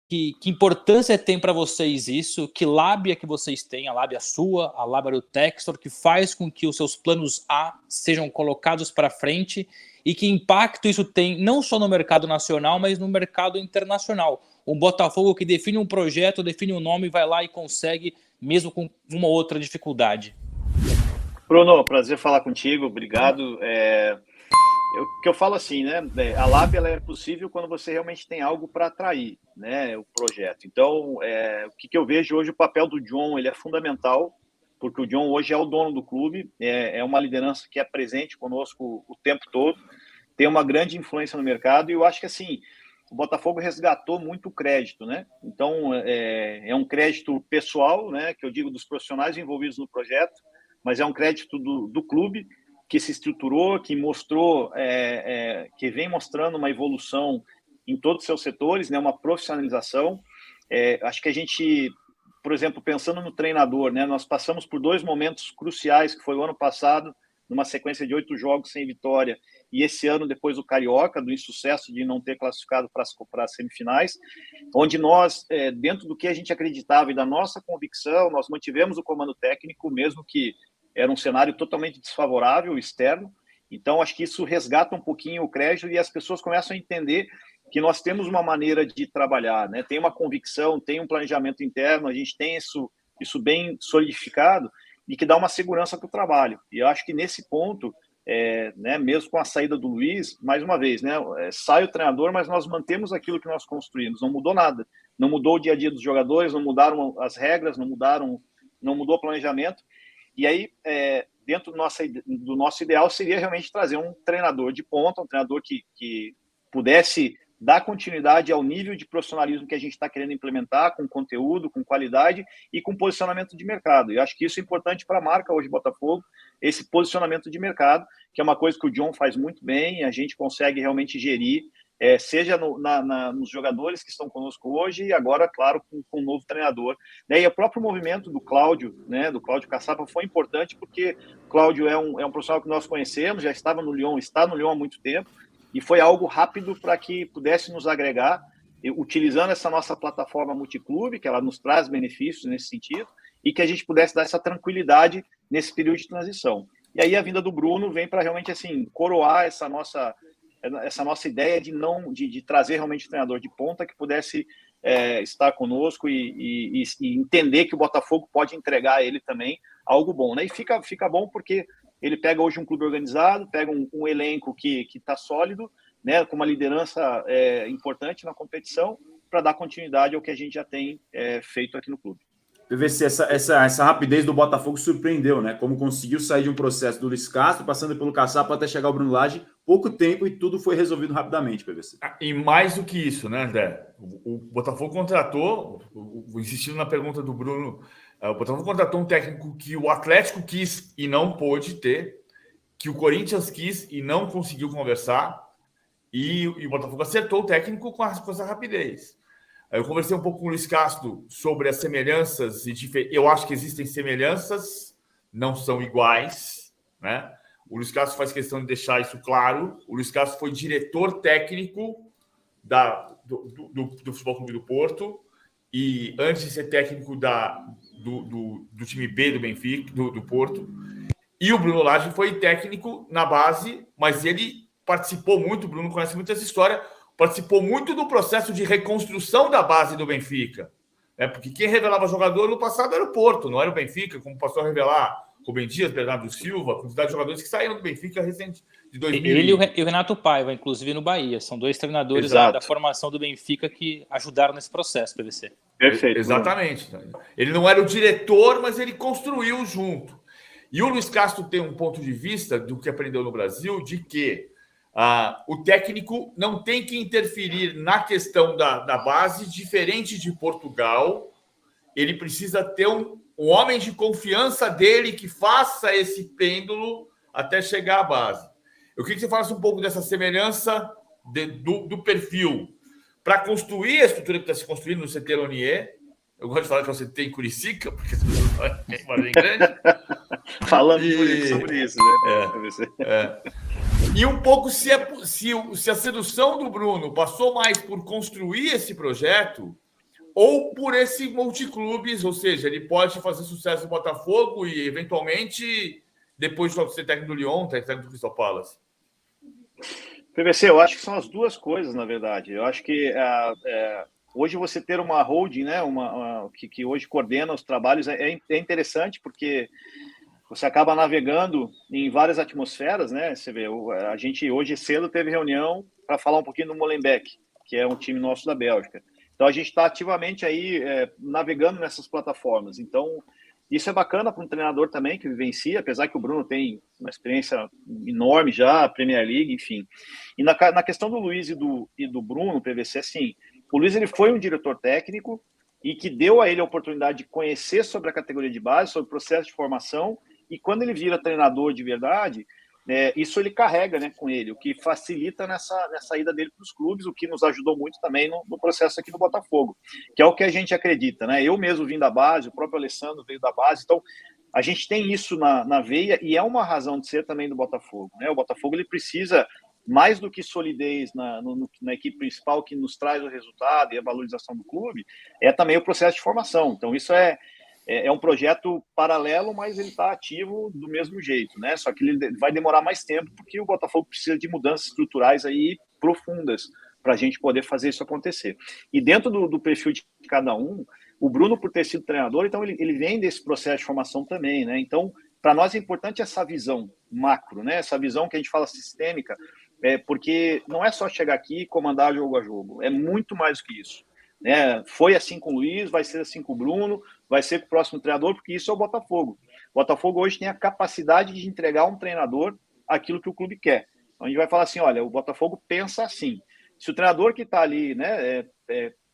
que importância tem para vocês isso? Que lábia que vocês têm, a lábia sua, a lábia do Textor, que faz com que os seus planos A sejam colocados para frente e que impacto isso tem não só no mercado nacional, mas no mercado internacional? Um Botafogo que define um projeto, define um nome, vai lá e consegue, mesmo com uma outra dificuldade. Bruno, prazer falar contigo, obrigado. Que eu falo assim, né? A lábia ela é possível quando você realmente tem algo para atrair, né? O projeto. Então, o que eu vejo hoje, o papel do John, ele é fundamental, porque o John hoje é o dono do clube, é uma liderança que é presente conosco o tempo todo, tem uma grande influência no mercado, e eu acho que assim, o Botafogo resgatou muito crédito, né? Então, é um crédito pessoal, né? Que eu digo dos profissionais envolvidos no projeto, mas é um crédito do clube, que se estruturou, que mostrou, que vem mostrando uma evolução em todos os seus setores, né, uma profissionalização. Acho que a gente, por exemplo, pensando no treinador, né, nós passamos por 2 momentos cruciais, que foi o ano passado, numa sequência de 8 jogos sem vitória, e esse ano, depois do Carioca, do insucesso de não ter classificado para as semifinais, onde nós, dentro do que a gente acreditava e da nossa convicção, nós mantivemos o comando técnico, mesmo que era um cenário totalmente desfavorável, externo. Então, acho que isso resgata um pouquinho o crédito e as pessoas começam a entender que nós temos uma maneira de trabalhar, né? Tem uma convicção, tem um planejamento interno, a gente tem isso bem solidificado e que dá uma segurança para o trabalho. E eu acho que nesse ponto, né, mesmo com a saída do Luiz, mais uma vez, né, sai o treinador, mas nós mantemos aquilo que nós construímos, não mudou nada. Não mudou o dia a dia dos jogadores, não mudaram as regras, não mudou o planejamento. E aí, dentro do nosso ideal, seria realmente trazer um treinador de ponta, um treinador que pudesse dar continuidade ao nível de profissionalismo que a gente está querendo implementar, com conteúdo, com qualidade e com posicionamento de mercado. E acho que isso é importante para a marca hoje, Botafogo, esse posicionamento de mercado, que é uma coisa que o John faz muito bem, a gente consegue realmente gerir, seja nos jogadores que estão conosco hoje e agora, claro, com um novo treinador. E o próprio movimento do Cláudio, né, do Cláudio Caçapa, foi importante porque o Cláudio é um profissional que nós conhecemos, já estava no Lyon, está no Lyon há muito tempo, e foi algo rápido para que pudesse nos agregar, utilizando essa nossa plataforma multiclube, que ela nos traz benefícios nesse sentido, e que a gente pudesse dar essa tranquilidade nesse período de transição. E aí a vinda do Bruno vem para realmente assim coroar essa nossa ideia de trazer realmente um treinador de ponta que pudesse estar conosco e entender que o Botafogo pode entregar a ele também algo bom, né? E fica bom porque ele pega hoje um clube organizado, pega um elenco que está sólido, né, com uma liderança importante na competição, para dar continuidade ao que a gente já tem feito aqui no clube. PVC, essa rapidez do Botafogo surpreendeu, né? Como conseguiu sair de um processo do Luiz Castro, passando pelo Caçapa até chegar ao Bruno Lage, pouco tempo e tudo foi resolvido rapidamente, PVC. E mais do que isso, né, André? O Botafogo contratou, insistindo na pergunta do Bruno, o Botafogo contratou um técnico que o Atlético quis e não pôde ter, que o Corinthians quis e não conseguiu conversar, e o Botafogo acertou o técnico com essa rapidez. Eu conversei um pouco com o Luiz Castro sobre as semelhanças, eu acho que existem semelhanças, não são iguais, né? O Luiz Castro faz questão de deixar isso claro. O Luiz Castro foi diretor técnico do Futebol Clube do Porto e antes de ser técnico do time B do Benfica, do Porto. E o Bruno Lage foi técnico na base, mas ele participou muito, o Bruno conhece muito essa história, participou muito do processo de reconstrução da base do Benfica. Né? Porque quem revelava jogador no passado era o Porto, não era o Benfica, como passou a revelar Rubem Dias, Bernardo Silva, a quantidade de jogadores que saíram do Benfica recente de 2000. Ele e o Renato Paiva, inclusive no Bahia. São 2 treinadores da formação do Benfica que ajudaram nesse processo, PVC. Perfeito. Exatamente. Ele não era o diretor, mas ele construiu junto. E o Luiz Castro tem um ponto de vista do que aprendeu no Brasil, de que o técnico não tem que interferir na questão da base, diferente de Portugal. Ele precisa ter um homem de confiança dele que faça esse pêndulo até chegar à base. Eu queria que você falasse um pouco dessa semelhança do perfil para construir a estrutura que está se construindo no CT Lonier. Eu gosto de falar que você tem Curicica, porque você é uma grande. Falando sobre isso, né? E um pouco se a sedução do Bruno passou mais por construir esse projeto ou por esse multiclubes, ou seja, ele pode fazer sucesso no Botafogo e, eventualmente, depois de ser técnico do Lyon, técnico do Crystal Palace? PVC, eu acho que são as duas coisas, na verdade. Eu acho que hoje você ter uma holding, né, que hoje coordena os trabalhos, é interessante, porque você acaba navegando em várias atmosferas, né? Você vê, a gente hoje cedo teve reunião para falar um pouquinho do Molenbeek, que é um time nosso da Bélgica. Então a gente está ativamente aí navegando nessas plataformas. Então isso é bacana para um treinador também que vivencia, apesar que o Bruno tem uma experiência enorme já, Premier League, enfim. E na questão do Luiz e do Bruno, PVC, assim, o Luiz ele foi um diretor técnico e que deu a ele a oportunidade de conhecer sobre a categoria de base, sobre o processo de formação, e quando ele vira treinador de verdade, isso ele carrega, né, com ele, o que facilita nessa ida dele para os clubes, o que nos ajudou muito também no processo aqui no Botafogo, que é o que a gente acredita, né? Eu mesmo vim da base, o próprio Alessandro veio da base, então a gente tem isso na veia e é uma razão de ser também do Botafogo, né? O Botafogo ele precisa mais do que solidez na equipe principal que nos traz o resultado e a valorização do clube, é também o processo de formação. Então isso é um projeto paralelo, mas ele está ativo do mesmo jeito, né? Só que ele vai demorar mais tempo, porque o Botafogo precisa de mudanças estruturais aí profundas para a gente poder fazer isso acontecer. E dentro do perfil de cada um, o Bruno, por ter sido treinador, então ele vem desse processo de formação também, né? Então, para nós é importante essa visão macro, né? Essa visão que a gente fala sistêmica, porque não é só chegar aqui e comandar jogo a jogo, é muito mais do que isso. Foi assim com o Luiz, vai ser assim com o Bruno, vai ser com o próximo treinador, porque isso é o Botafogo. O Botafogo hoje tem a capacidade de entregar a um treinador aquilo que o clube quer. Então a gente vai falar assim, olha, o Botafogo pensa assim. Se o treinador que está ali, né,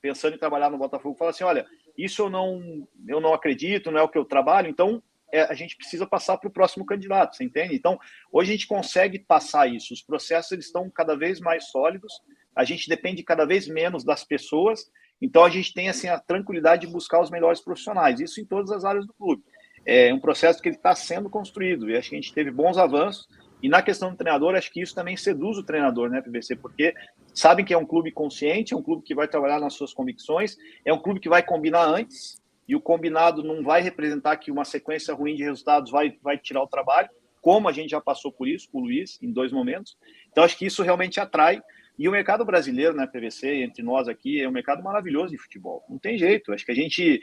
pensando em trabalhar no Botafogo, fala assim, olha, isso eu não acredito, não é o que eu trabalho, então a gente precisa passar para o próximo candidato, você entende? Então, hoje a gente consegue passar isso. Os processos eles estão cada vez mais sólidos, a gente depende cada vez menos das pessoas, então a gente tem assim, a tranquilidade de buscar os melhores profissionais, isso em todas as áreas do clube. É um processo que ele está sendo construído, e acho que a gente teve bons avanços, e na questão do treinador, acho que isso também seduz o treinador, né, PVC, porque sabem que é um clube consciente, é um clube que vai trabalhar nas suas convicções, é um clube que vai combinar antes, e o combinado não vai representar que uma sequência ruim de resultados vai tirar o trabalho, como a gente já passou por isso com o Luiz, em 2 momentos. Então, acho que isso realmente atrai. E o mercado brasileiro, né, PVC, entre nós aqui, é um mercado maravilhoso de futebol. Não tem jeito. Acho que a gente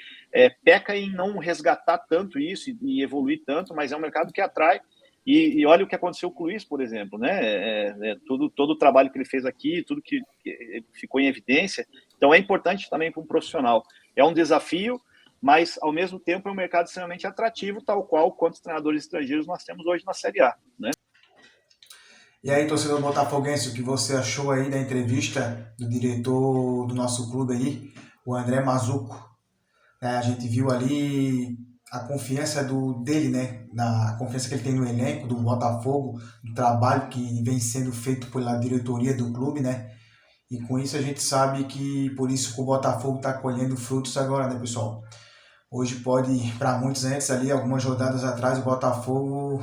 peca em não resgatar tanto isso e evoluir tanto, mas é um mercado que atrai. E olha o que aconteceu com o Luiz, por exemplo, né? Todo o trabalho que ele fez aqui, tudo que ficou em evidência. Então, é importante também para um profissional. É um desafio, mas, ao mesmo tempo, é um mercado extremamente atrativo, tal qual quantos treinadores estrangeiros nós temos hoje na Série A, né? E aí, torcedor botafoguense, o que você achou aí da entrevista do diretor do nosso clube aí, o André Mazuco? A gente viu ali a confiança dele, né? A confiança que ele tem no elenco do Botafogo, do trabalho que vem sendo feito pela diretoria do clube, né? E com isso a gente sabe que por isso que o Botafogo está colhendo frutos agora, né, pessoal? Hoje pode, para muitos antes ali, algumas rodadas atrás, o Botafogo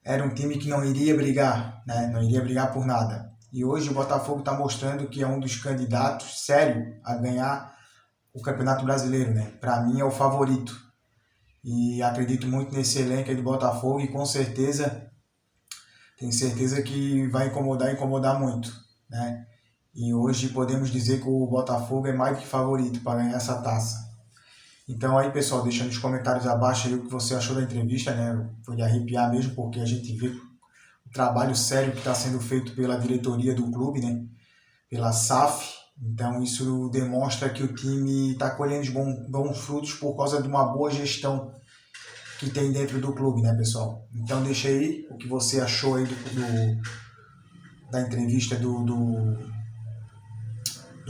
era um time que não iria brigar, né? Não iria brigar por nada. E hoje o Botafogo está mostrando que é um dos candidatos sério a ganhar o Campeonato Brasileiro, né? Para mim é o favorito. E acredito muito nesse elenco aí do Botafogo e com certeza, tenho certeza que vai incomodar muito, né? E hoje podemos dizer que o Botafogo é mais do que favorito para ganhar essa taça. Então aí, pessoal, deixa nos comentários abaixo aí o que você achou da entrevista, né? Foi de arrepiar mesmo, porque a gente vê o trabalho sério que está sendo feito pela diretoria do clube, né? Pela SAF. Então isso demonstra que o time está colhendo bons frutos por causa de uma boa gestão que tem dentro do clube, né, pessoal? Então deixa aí o que você achou aí da entrevista do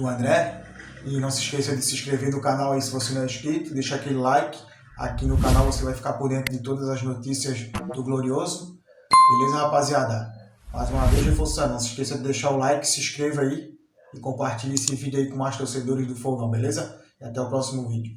André. E não se esqueça de se inscrever no canal aí se você não é inscrito, deixa aquele like. Aqui no canal você vai ficar por dentro de todas as notícias do Glorioso. Beleza, rapaziada? Mais uma vez reforçando, não se esqueça de deixar o like, se inscreva aí e compartilhe esse vídeo aí com mais torcedores do Fogão, beleza? E até o próximo vídeo.